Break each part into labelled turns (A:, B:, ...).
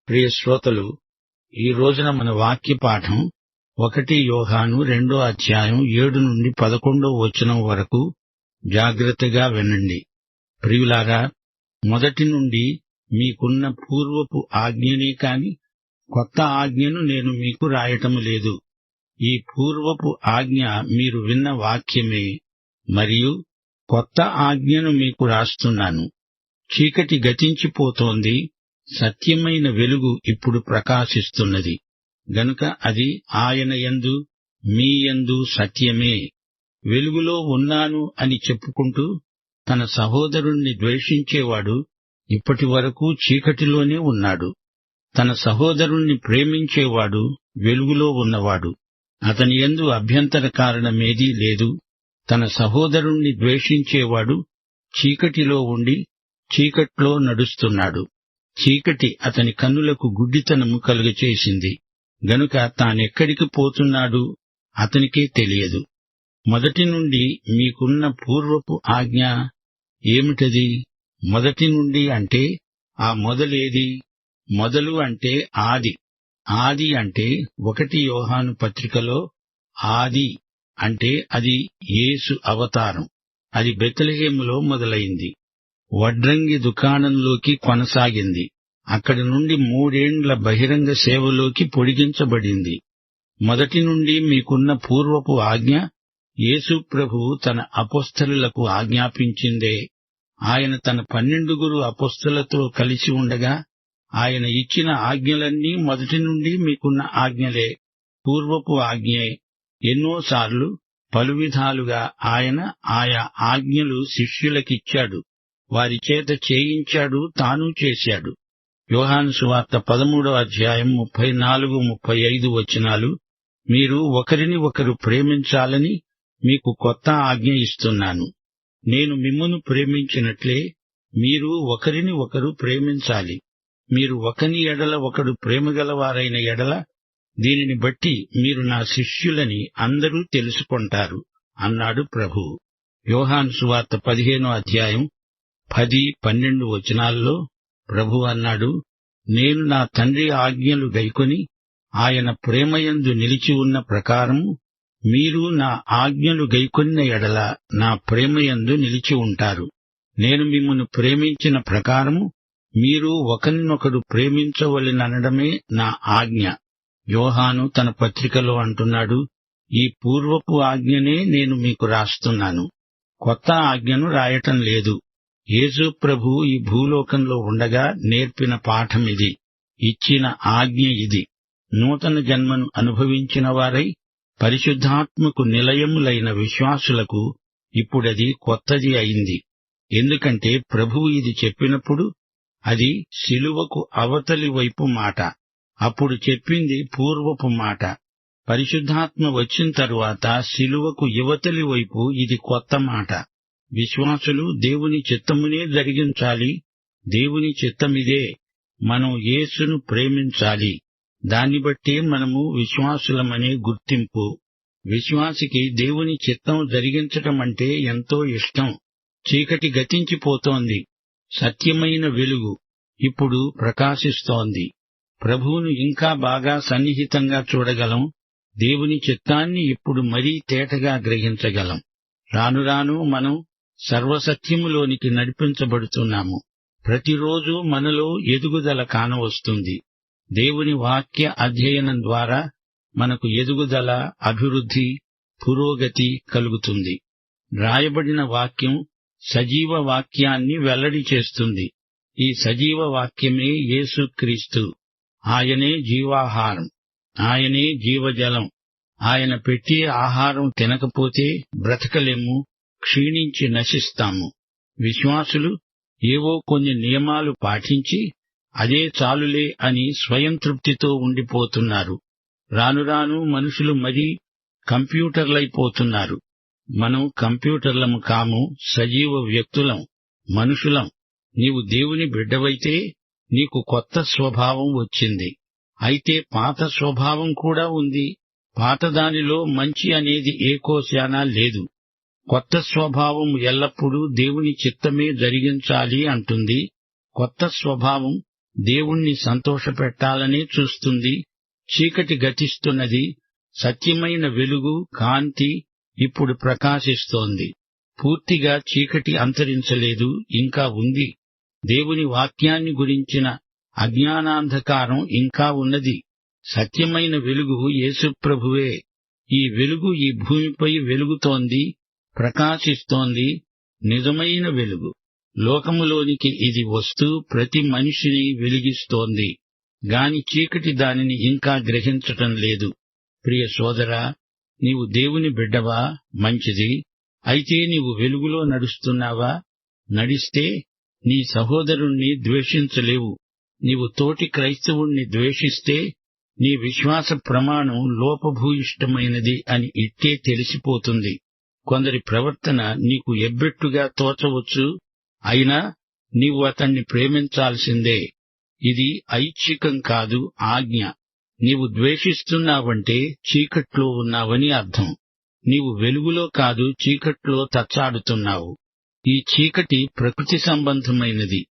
A: ప్రియ శ్రోతలు, ఈ రోజున మన వాక్య పాఠం 1 యోహాను 2వ అధ్యాయం 7 నుండి 11వ వచనం వరకు జాగ్రత్తగా వినండి. ప్రియులారా, మొదటి నుండి మీకున్న పూర్వపు ఆజ్ఞనే కాని కొత్త ఆజ్ఞను నేను మీకు రాయటం లేదు. ఈ పూర్వపు ఆజ్ఞ మీరు విన్న వాక్యమే, మరియు కొత్త ఆజ్ఞను మీకు రాస్తున్నాను. చీకటి గతించిపోతోంది, సత్యమైన వెలుగు ఇప్పుడు ప్రకాశిస్తున్నది. గనుక అది ఆయన యందు మీ యందు సత్యమే. వెలుగులో ఉన్నాను అని చెప్పుకుంటూ తన సహోదరుణ్ణి ద్వేషించేవాడు ఇప్పటి వరకు చీకటిలోనే ఉన్నాడు. తన సహోదరుణ్ణి ప్రేమించేవాడు వెలుగులో ఉన్నవాడు. అతని యందు అభ్యంతర కారణమేదీ లేదు. తన సహోదరుణ్ణి ద్వేషించేవాడు చీకటిలో ఉండి చీకట్లో నడుస్తున్నాడు. చీకటి అతని కన్నులకు గుడ్డితనము కలుగచేసింది. గనుక తానెక్కడికి పోతున్నాడు అతనికే తెలియదు. మొదటి నుండి మీకున్న పూర్వపు ఆజ్ఞ ఏమిటది? మొదటి నుండి అంటే ఆ మొదలేది? మొదలు అంటే ఆది. ఆది అంటే 1 యోహాను పత్రికలో ఆది అంటే అది యేసు అవతారం. అది బెత్లెహేములో మొదలైంది. వడ్రంగి దుకాణంలోకి కొనసాగింది. అక్కడి నుండి 3 ఏండ్ల బహిరంగ సేవలోకి పొడిగించబడింది. మొదటి నుండి మీకున్న పూర్వపు ఆజ్ఞ యేసు ప్రభువు తన అపొస్తలులకు ఆజ్ఞాపించిందే. ఆయన తన 12 అపొస్తలులతో కలిసి ఉండగా ఆయన ఇచ్చిన ఆజ్ఞలన్నీ మొదటి నుండి మీకున్న ఆజ్ఞలే, పూర్వపు ఆజ్ఞే. ఎన్నోసార్లు పలు విధాలుగా ఆయన ఆయా ఆజ్ఞలు శిష్యులకిచ్చాడు, వారి చేత చేయించాడు, తాను చేశాడు. యోహాను సువార్త 13వ అధ్యాయం 34-35 వచనాలు, మీరు ఒకరిని ఒకరు ప్రేమించాలని మీకు కొత్త ఆజ్ఞ ఇస్తున్నాను. నేను మిమ్మును ప్రేమించినట్లే మీరు ఒకరిని ఒకరు ప్రేమించాలి. మీరు ఒకని ఎడల ఒకడు ప్రేమగలవారైన ఎడల దీనిని బట్టి మీరు నా శిష్యులని అందరూ తెలుసుకొంటారు అన్నాడు ప్రభువు. యోహాను సువార్త 15వ అధ్యాయం 10-12 వచనాల్లో ప్రభు అన్నాడు, నేను నా తండ్రి ఆజ్ఞలు గైకొని ఆయన ప్రేమయందు నిలిచి ఉన్న ప్రకారము మీరు నా ఆజ్ఞలు గైకొన్న ఎడల నా ప్రేమయందు నిలిచి ఉంటారు. నేను మిమ్మును ప్రేమించిన ప్రకారము మీరు ఒకరినొకడు ప్రేమించవలెననడమే నా ఆజ్ఞ. యోహాను తన పత్రికలో అంటున్నాడు, ఈ పూర్వపు ఆజ్ఞనే నేను మీకు రాస్తున్నాను, కొత్త ఆజ్ఞను రాయటం లేదు. యేసు ప్రభు ఈ భూలోకంలో ఉండగా నేర్పిన పాఠమిది, ఇచ్చిన ఆజ్ఞ ఇది. నూతన జన్మను అనుభవించిన వారై పరిశుద్ధాత్మకు నిలయములైన విశ్వాసులకు ఇప్పుడది కొత్తది అయింది. ఎందుకంటే ప్రభువు ఇది చెప్పినప్పుడు అది శిలువకు అవతలి వైపు మాట. అప్పుడు చెప్పింది పూర్వపు మాట. పరిశుద్ధాత్మ వచ్చిన తరువాత శిలువకు యువతలి వైపు ఇది కొత్త మాట. విశ్వాసులు దేవుని చిత్తమునే జరిగించాలి. దేవుని చిత్తమిదే, మనం యేసును ప్రేమించాలి. దాన్ని బట్టే మనము విశ్వాసులమనే గుర్తింపు. విశ్వాసికి దేవుని చిత్తం జరిగించటం అంటే ఎంతో ఇష్టం. చీకటి గతించిపోతోంది, సత్యమైన వెలుగు ఇప్పుడు ప్రకాశిస్తోంది. ప్రభువును ఇంకా బాగా సన్నిహితంగా చూడగలం. దేవుని చిత్తాన్ని ఇప్పుడు మరీ తేటగా గ్రహించగలం. రాను రాను మనం సర్వసత్యములోనికి నడిపించబడుతున్నాము. ప్రతిరోజు మనలో ఎదుగుదల కానవస్తుంది. దేవుని వాక్య అధ్యయనం ద్వారా మనకు ఎదుగుదల, అభివృద్ధి, పురోగతి కలుగుతుంది. రాయబడిన వాక్యం సజీవ వాక్యాన్ని వెల్లడి చేస్తుంది. ఈ సజీవ వాక్యమే యేసుక్రీస్తు. ఆయనే జీవాహారం, ఆయనే జీవజలం. ఆయన పెట్టే ఆహారం తినకపోతే బ్రతకలేము, క్షీణించి నశిస్తాము. విశ్వాసులు ఏవో కొన్ని నియమాలు పాటించి అదే చాలులే అని స్వయం తృప్తితో ఉండిపోతున్నారు. రాను రాను మనుషులు మరీ కంప్యూటర్లైపోతున్నారు. మనం కంప్యూటర్లము కాము, సజీవ వ్యక్తులం, మనుషులం. నీవు దేవుని బిడ్డవైతే నీకు కొత్త స్వభావం వచ్చింది. అయితే పాత స్వభావం కూడా ఉంది. పాతదానిలో మంచి అనేది ఏ కోశానా లేదు. కొత్త స్వభావం ఎల్లప్పుడూ దేవుని చిత్తమే జరిగించాలి అంటుంది. కొత్త స్వభావం దేవుణ్ణి సంతోషపెట్టాలనే చూస్తుంది. చీకటి గతిస్తున్నది. సత్యమైన వెలుగు, కాంతి ఇప్పుడు ప్రకాశిస్తోంది. పూర్తిగా చీకటి అంతరించలేదు, ఇంకా ఉంది. దేవుని వాక్యాన్ని గురించిన అజ్ఞానాంధకారం ఇంకా ఉన్నది. సత్యమైన వెలుగు యేసుప్రభువే. ఈ వెలుగు ఈ భూమిపై వెలుగుతోంది, ప్రకాశిస్తోంది. నిజమైన వెలుగు. లోకములోనికి ఇది వస్తూ ప్రతి మనిషిని వెలిగిస్తోంది. గాని చీకటి దానిని ఇంకా గ్రహించటం లేదు. ప్రియ సోదరా, నీవు దేవుని బిడ్డవా? మంచిది. అయితే నీవు వెలుగులో నడుస్తున్నావా? నడిస్తే నీ సహోదరుణ్ణి ద్వేషించలేవు. నీవు తోటి క్రైస్తవుణ్ణి ద్వేషిస్తే నీ విశ్వాస ప్రమాణం లోపభూయిష్టమైనది అని ఇట్టే తెలిసిపోతుంది. కొందరి ప్రవర్తన నీకు ఎబ్బెట్టుగా తోచవచ్చు. అయినా నీవు అతన్ని ప్రేమించాల్సిందే. ఇది ఐచ్ఛికం కాదు, ఆజ్ఞ. నీవు ద్వేషిస్తున్నావంటే చీకట్లో ఉన్నావని అర్థం. నీవు వెలుగులో కాదు, చీకట్లో తచ్చాడుతున్నావు. ఈ చీకటి ప్రకృతి సంబంధమైనది.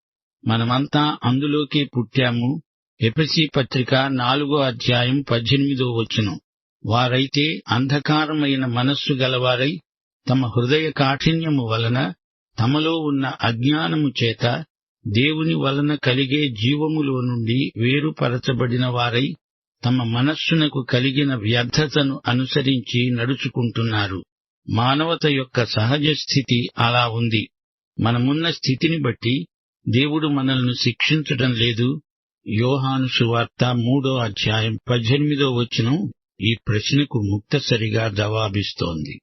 A: మనమంతా అందులోకే పుట్టాము. ఎఫెసీ పత్రిక 4:18 వారైతే అంధకారమైన మనస్సు గలవారై తమ హృదయ కాఠిన్యము వలన, తమలో ఉన్న అజ్ఞానము చేత దేవుని వలన కలిగే జీవములో నుండి వేరుపరచబడిన వారై తమ మనస్సునకు కలిగిన వ్యర్థతను అనుసరించి నడుచుకుంటున్నారు. మానవత యొక్క సహజ స్థితి అలా ఉంది. మనమున్న స్థితిని బట్టి దేవుడు మనల్ని శిక్షించటం లేదు. యోహాను సువార్త 3:18 ఈ ప్రశ్నకు ముక్తసరిగా జవాబిస్తోంది.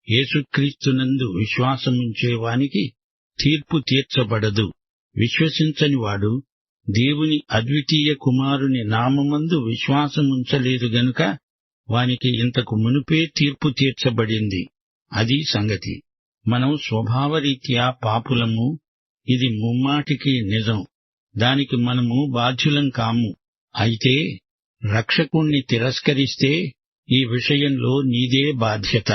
A: యేసుక్రీస్తునందు విశ్వాసముంచేవానికి తీర్పు తీర్చబడదు. విశ్వసించనివాడు దేవుని అద్వితీయ కుమారుని నామమందు విశ్వాసముంచలేదు గనుక వానికి ఇంతకు మునుపే తీర్పు తీర్చబడింది. అది సంగతి. మనం స్వభావరీత్యా పాపులము. ఇది ముమ్మాటికి నిజం. దానికి మనము బాధ్యులం కాము. అయితే రక్షకుణ్ణి తిరస్కరిస్తే ఈ విషయంలో నీదే బాధ్యత.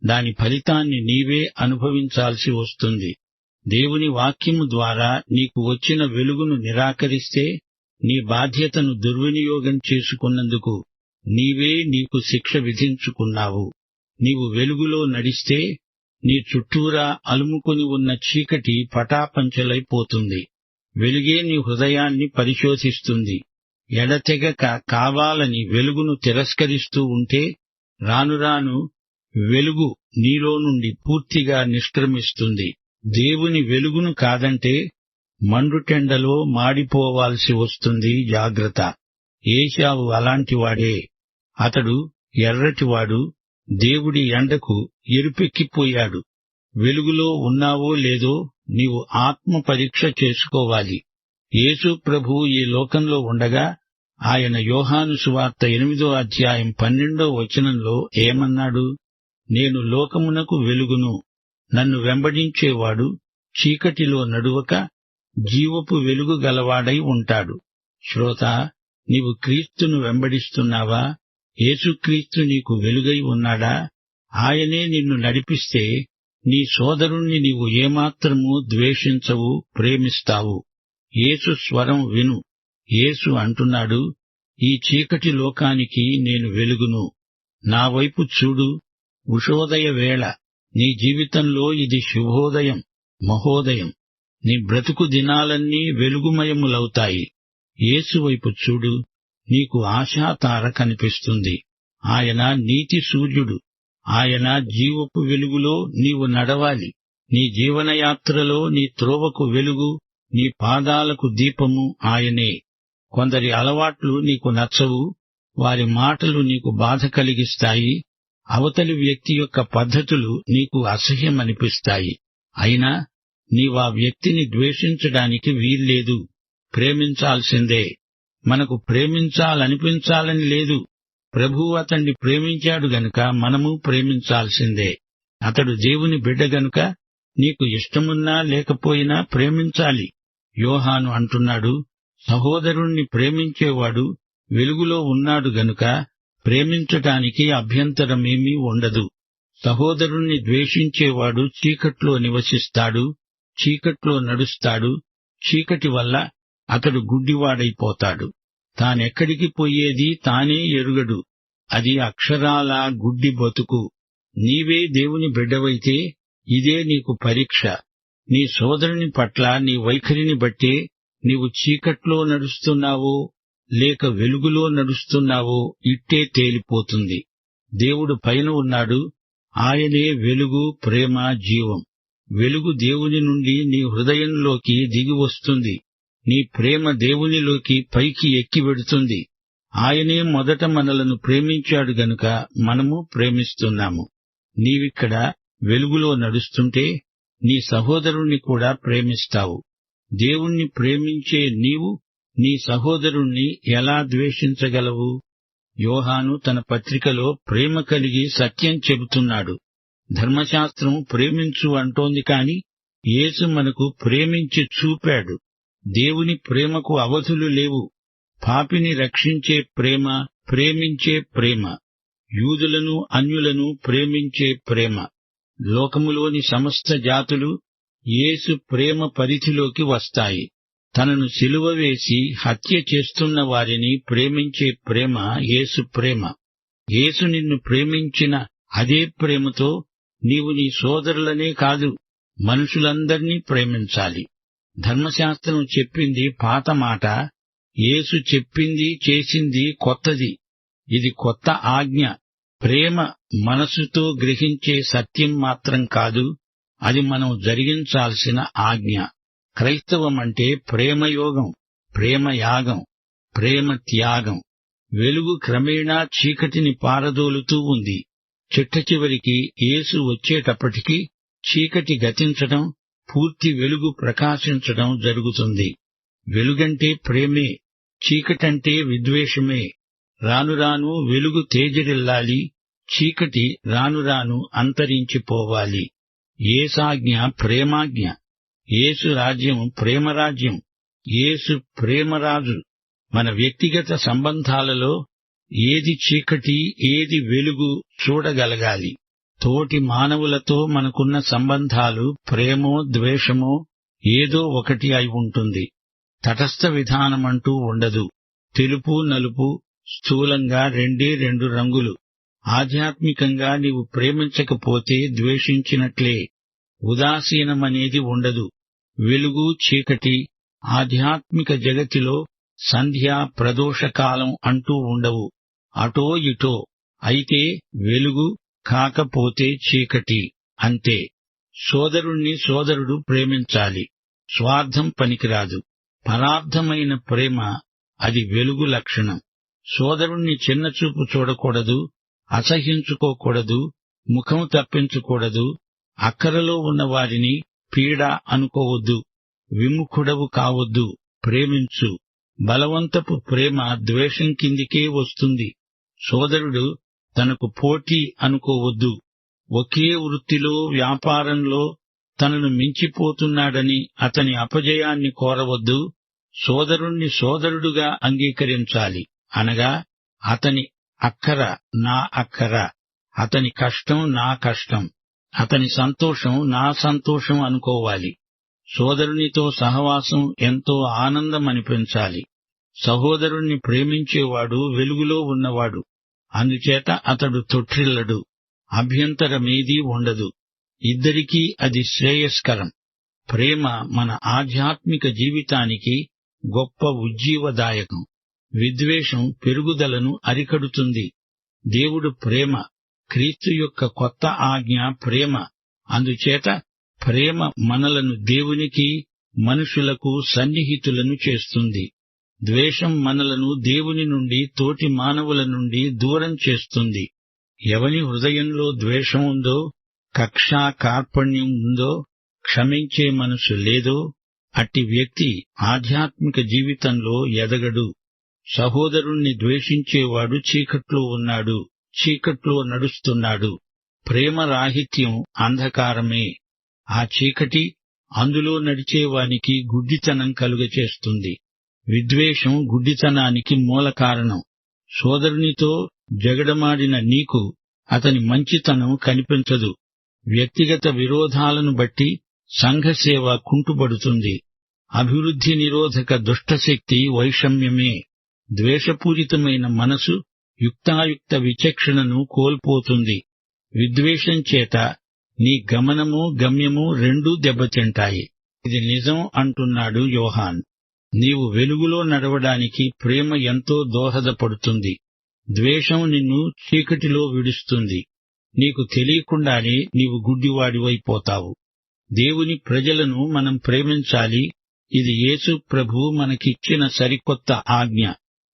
A: దాని ఫలితాన్ని నీవే అనుభవించాల్సి వస్తుంది. దేవుని వాక్యము ద్వారా నీకు వచ్చిన వెలుగును నిరాకరిస్తే నీ బాధ్యతను దుర్వినియోగం చేసుకున్నందుకు నీవే నీకు శిక్ష విధించుకున్నావు. నీవు వెలుగులో నడిస్తే నీ చుట్టూరా అలుముకొని ఉన్న చీకటి పటాపంచలైపోతుంది. వెలుగే నీ హృదయాన్ని పరిశోధిస్తుంది. ఎడతెగక కావాలని వెలుగును తిరస్కరిస్తూ ఉంటే రానురాను వెలుగు నీలో నుండి పూర్తిగా నిష్క్రమిస్తుంది. దేవుని వెలుగును కాదంటే మండుటెండలో మాడిపోవాల్సి వస్తుంది. జాగ్రత్త. ఏశావు అలాంటివాడే. అతడు ఎర్రటివాడు. దేవుడి ఎండకు ఎరుపెక్కిపోయాడు. వెలుగులో ఉన్నావో లేదో నీవు ఆత్మ పరీక్ష చేసుకోవాలి. యేసు ప్రభువు ఈ లోకంలో ఉండగా ఆయన యోహాను సువార్త 8:12 ఏమన్నాడు? నేను లోకమునకు వెలుగును. నన్ను వెంబడించేవాడు చీకటిలో నడువక జీవపు వెలుగు గలవాడై ఉంటాడు. శ్రోతా, నీవు క్రీస్తును వెంబడిస్తున్నావా? యేసుక్రీస్తు నీకు వెలుగై ఉన్నాడా? ఆయనే నిన్ను నడిపిస్తే నీ సోదరుణ్ణి నీవు ఏమాత్రమూ ద్వేషించవు, ప్రేమిస్తావు. యేసు స్వరం విను. యేసు అంటున్నాడు, ఈ చీకటి లోకానికి నేను వెలుగును. నా వైపు చూడు. ఉషోదయ వేళ. నీ జీవితంలో ఇది శుభోదయం, మహోదయం. నీ బ్రతుకు దినాలన్నీ వెలుగుమయములవుతాయి. యేసు వైపు చూడు. నీకు ఆశాతార కనిపిస్తుంది. ఆయన నీతి సూర్యుడు. ఆయన జీవపు వెలుగులో నీవు నడవాలి. నీ జీవనయాత్రలో నీ త్రోవకు వెలుగు, నీ పాదాలకు దీపము ఆయనే. కొందరి అలవాట్లు నీకు నచ్చవు. వారి మాటలు నీకు బాధ కలిగిస్తాయి. అవతలి వ్యక్తి యొక్క పద్ధతులు నీకు అసహ్యమనిపిస్తాయి. అయినా నీవా వ్యక్తిని ద్వేషించడానికి వీల్లేదు. ప్రేమించాల్సిందే. మనకు ప్రేమించాలనిపించాలని లేదు. ప్రభువు అతన్ని ప్రేమించాడు గనుక మనము ప్రేమించాల్సిందే. అతడు దేవుని బిడ్డ గనుక నీకు ఇష్టమున్నా లేకపోయినా ప్రేమించాలి. యోహాను అంటున్నాడు, సహోదరుణ్ణి ప్రేమించేవాడు వెలుగులో ఉన్నాడు గనుక ప్రేమించటానికి అభ్యంతరమేమీ ఉండదు. సహోదరుణ్ణి ద్వేషించేవాడు చీకట్లో నివసిస్తాడు, చీకట్లో నడుస్తాడు. చీకటి వల్ల అతడు గుడ్డివాడైపోతాడు. తానెక్కడికి పోయేది తానే ఎరుగడు. అది అక్షరాలా గుడ్డి బతుకు. నీవే దేవుని బిడ్డవైతే ఇదే నీకు పరీక్ష. నీ సోదరుని పట్ల నీ వైఖరిని బట్టే నీవు చీకట్లో నడుస్తున్నావో లేక వెలుగులో నడుస్తున్నావో ఇట్టే తేలిపోతుంది. దేవుడు పైన ఉన్నాడు. ఆయనే వెలుగు, ప్రేమ, జీవం. వెలుగు దేవుని నుండి నీ హృదయంలోకి దిగి వస్తుంది. నీ ప్రేమ దేవునిలోకి పైకి ఎక్కి వెడుతుంది. ఆయనే మొదట మనలను ప్రేమించాడు గనుక మనము ప్రేమిస్తున్నాము. నీవిక్కడ వెలుగులో నడుస్తుంటే నీ సహోదరుణ్ణి కూడా ప్రేమిస్తావు. దేవుణ్ణి ప్రేమించే నీవు నీ సహోదరుణ్ణి ఎలా ద్వేషించగలవు? యోహాను తన పత్రికలో ప్రేమ కలిగి సత్యం చెబుతున్నాడు. ధర్మశాస్త్రం ప్రేమించు అంటోంది కాని యేసు మనకు ప్రేమించి చూపాడు. దేవుని ప్రేమకు అవధులు లేవు. పాపిని రక్షించే ప్రేమ, ప్రేమించే ప్రేమ, యూదులను అన్యులను ప్రేమించే ప్రేమ. లోకములోని సమస్త జాతులు యేసు ప్రేమ పరిధిలోకి వస్తాయి. తనను సిలువ వేసి హత్య చేస్తున్న వారిని ప్రేమించే ప్రేమ యేసు ప్రేమ. యేసు నిన్ను ప్రేమించిన అదే ప్రేమతో నీవు నీ సోదరులనే కాదు, మనుషులందర్నీ ప్రేమించాలి. ధర్మశాస్త్రం చెప్పింది పాత మాట, యేసు చెప్పింది చేసింది కొత్తది. ఇది కొత్త ఆజ్ఞ. ప్రేమ మనసుతో గ్రహించే సత్యం మాత్రం కాదు, అది మనం జరిగించాల్సిన ఆజ్ఞ. క్రైస్తవమంటే ప్రేమయోగం, ప్రేమయాగం, ప్రేమ త్యాగం. వెలుగు క్రమేణా చీకటిని పారదోలుతూ ఉంది. చిట్టచివరికి యేసు వచ్చేటప్పటికి చీకటి గతించడం, పూర్తి వెలుగు ప్రకాశించడం జరుగుతుంది. వెలుగంటే ప్రేమే, చీకటంటే విద్వేషమే. రానురాను వెలుగు తేజరిల్లాలి, చీకటి రానురాను అంతరించిపోవాలి. యేసాజ్ఞ ప్రేమాజ్ఞ. యేసు రాజ్యం ప్రేమరాజ్యం. యేసు ప్రేమరాజు. మన వ్యక్తిగత సంబంధాలలో ఏది చీకటి, ఏది వెలుగు చూడగలగాలి. తోటి మానవులతో మనకున్న సంబంధాలు ప్రేమో ద్వేషమో ఏదో ఒకటి అయి ఉంటుంది. తటస్థ విధానమంటూ ఉండదు. తెలుపు నలుపు స్థూలంగా రెండే రెండు రంగులు. ఆధ్యాత్మికంగా నీవు ప్రేమించకపోతే ద్వేషించినట్లే. ఉదాసీనమనేది ఉండదు. వెలుగు చీకటి, ఆధ్యాత్మిక జగతిలో సంధ్యా ప్రదోషకాలం అంటూ ఉండవు. అటో ఇటో అయితే వెలుగు, కాకపోతే చీకటి, అంతే. సోదరుణ్ణి సోదరుడు ప్రేమించాలి. స్వార్థం పనికిరాదు. పరార్థమైన ప్రేమ అది వెలుగు లక్షణం. సోదరుణ్ణి చిన్నచూపు చూడకూడదు, అసహ్యించుకోకూడదు, ముఖం తప్పించకూడదు. అక్కరలో ఉన్న వారిని పీడ అనుకోవద్దు. విముఖుడవు కావద్దు. ప్రేమించు. బలవంతపు ప్రేమ ద్వేషం కిందికే వస్తుంది. సోదరుడు తనకు పోటీ అనుకోవద్దు. ఒకే వృత్తిలో, వ్యాపారంలో తనను మించిపోతున్నాడని అతని అపజయాన్ని కోరవద్దు. సోదరుణ్ణి సోదరుడుగా అంగీకరించాలి. అనగా అతని అక్కర నా అక్కర, అతని కష్టం నా కష్టం, అతని సంతోషం నా సంతోషం అనుకోవాలి. సోదరునితో సహవాసం ఎంతో ఆనందమనిపించాలి. సహోదరుణ్ణి ప్రేమించేవాడు వెలుగులో ఉన్నవాడు. అందుచేత అతడు తొట్టిల్లడు. అభ్యంతరమేదీ ఉండదు. ఇద్దరికీ అది శ్రేయస్కరం. ప్రేమ మన ఆధ్యాత్మిక జీవితానికి గొప్ప ఉజ్జీవదాయకం. విద్వేషం పెరుగుదలను అరికడుతుంది. దేవుడు ప్రేమ. క్రీస్తు యొక్క కొత్త ఆజ్ఞ ప్రేమ. అందుచేత ప్రేమ మనలను దేవునికి, మనుషులకు సన్నిహితులను చేస్తుంది. ద్వేషం మనలను దేవుని నుండి, తోటి మానవుల నుండి దూరం చేస్తుంది. ఎవని హృదయంలో ద్వేషం ఉందో, కక్షా కార్పణ్యం ఉందో, క్షమించే మనసు లేదో, అట్టి వ్యక్తి ఆధ్యాత్మిక జీవితంలో ఎదగడు. సహోదరుణ్ణి ద్వేషించేవాడు చీకట్లో ఉన్నాడు, చీకట్లో నడుస్తున్నాడు. ప్రేమరాహిత్యం అంధకారమే. ఆ చీకటి అందులో నడిచేవానికి గుడ్డితనం కలుగచేస్తుంది. విద్వేషం గుడ్డితనానికి మూల కారణం. సోదరునితో జగడమాడిన నీకు అతని మంచితనం కనిపించదు. వ్యక్తిగత విరోధాలను బట్టి సంఘసేవ కుంటుబడుతుంది. అభివృద్ధి నిరోధక దుష్టశక్తి వైషమ్యమే. ద్వేషపూరితమైన మనసు యుక్తాయుక్త విచక్షణను కోల్పోతుంది. విద్వేషం చేత నీ గమనము గమ్యము రెండూ దెబ్బతింటాయి. ఇది నిజం అంటున్నాడు యోహాన్. నీవు వెలుగులో నడవడానికి ప్రేమ ఎంతో దోహదపడుతుంది. ద్వేషం నిన్ను చీకటిలో విడుస్తుంది. నీకు తెలియకుండానే నీవు గుడ్డివాడివైపోతావు. దేవుని ప్రజలను మనం ప్రేమించాలి. ఇది యేసు ప్రభు మనకిచ్చిన సరికొత్త ఆజ్ఞ.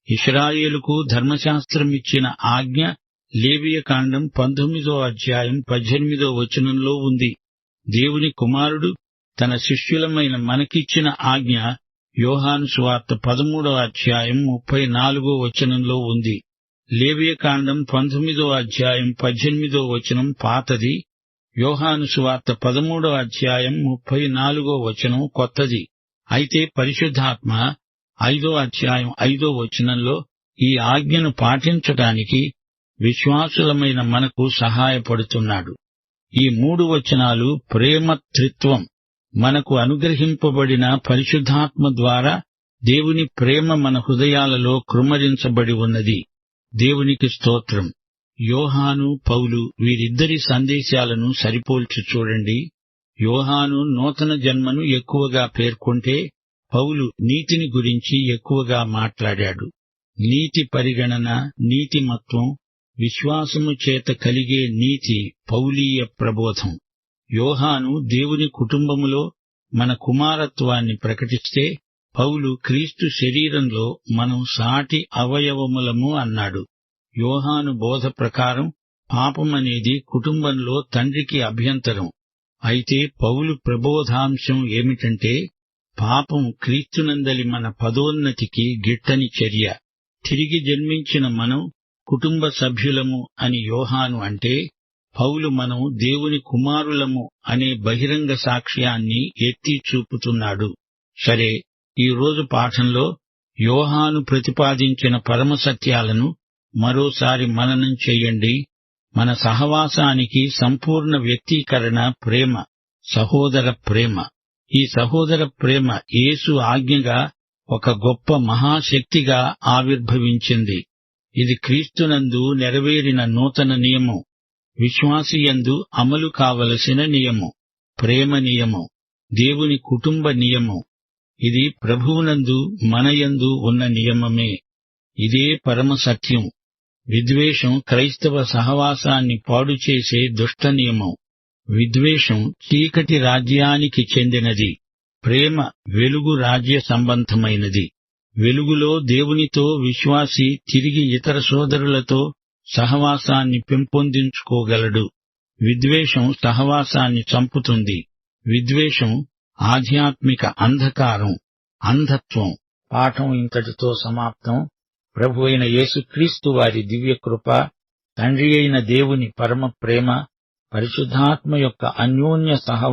A: ఇశ్రాయేలుకు ధర్మశాస్త్రమిచ్చిన ఆజ్ఞ లేవియకాండం 19వ అధ్యాయం 18వ వచనంలో ఉంది. దేవుని కుమారుడు తన శిష్యులమైన మనకిచ్చిన ఆజ్ఞ యోహాను సువార్త 13వ అధ్యాయం 34వ వచనంలో ఉంది. లేవియకాండం 19వ అధ్యాయం 18వ వచనం పాతది. యోహాను సువార్త 13వ అధ్యాయం 34వ వచనం కొత్తది. అయితే పరిశుద్ధాత్మ 5వ అధ్యాయం 5వ వచనంలో ఈ ఆజ్ఞను పాటించడానికి విశ్వాసులమైన మనకు సహాయపడుతున్నాడు. ఈ 3 వచనాలు ప్రేమ త్రిత్వం, మనకు అనుగ్రహింపబడిన పరిశుద్ధాత్మ ద్వారా దేవుని ప్రేమ మన హృదయాలలో కృమ్మరించబడి ఉన్నది. దేవునికి స్తోత్రం. యోహాను, పౌలు వీరిద్దరి సందేశాలను సరిపోల్చి చూడండి. యోహాను నూతన జన్మను ఎక్కువగా పేర్కొంటే, పౌలు నీతిని గురించి ఎక్కువగా మాట్లాడాడు. నీతి పరిగణన, నీతిమత్వం, విశ్వాసము చేత కలిగే నీతి పౌలీయ ప్రబోధం. యోహాను దేవుని కుటుంబములో మన కుమారత్వాన్ని ప్రకటిస్తే, పౌలు క్రీస్తు శరీరంలో మనం సాటి అవయవములము అన్నాడు. యోహాను బోధ ప్రకారం పాపమనేది కుటుంబంలో తండ్రికి అభ్యంతరం. అయితే పౌలు ప్రబోధాంశం ఏమిటంటే, పాపం క్రీస్తునందలి మన పదోన్నతికి గిట్టని చర్య. తిరిగి జన్మించిన మనం కుటుంబ సభ్యులము అని యోహాను అంటే, పౌలు మనం దేవుని కుమారులము అనే బహిరంగ సాక్ష్యాన్ని ఎత్తి చూపుతున్నాడు. సరే, ఈ రోజు పాఠంలో యోహాను ప్రతిపాదించిన పరమసత్యాలను మరోసారి మననం చెయ్యండి. మన సహవాసానికి సంపూర్ణ వ్యక్తీకరణ ప్రేమ, సహోదర ప్రేమ. ఈ సహోదర ప్రేమ యేసు ఆజ్ఞగా ఒక గొప్ప మహాశక్తిగా ఆవిర్భవించింది. ఇది క్రీస్తునందు నెరవేరిన నూతన నియమం, విశ్వాసియందు అమలు కావలసిన నియమం, ప్రేమ నియమం, దేవుని కుటుంబ నియమం. ఇది ప్రభువునందు మనయందు ఉన్న నియమమే. ఇదే పరమసత్యం. విద్వేషం క్రైస్తవ సహవాసాన్ని పాడుచేసే దుష్ట నియమం. విద్వేషం చీకటి రాజ్యానికి చెందినది. ప్రేమ వెలుగు రాజ్య సంబంధమైనది. వెలుగులో దేవునితో విశ్వాసి తిరిగి ఇతర సోదరులతో సహవాసాన్ని పెంపొందించుకోగలడు. విద్వేషం సహవాసాన్ని చంపుతుంది. విద్వేషం ఆధ్యాత్మిక అంధకారం, అంధత్వం. పాఠం ఇంతటితో సమాప్తం. ప్రభువైన యేసుక్రీస్తు వారి దివ్యకృప, తండ్రి అయిన దేవుని పరమ ప్రేమ, పరిశుద్ధాత్మ యొక్క అన్యోన్య సహవాసం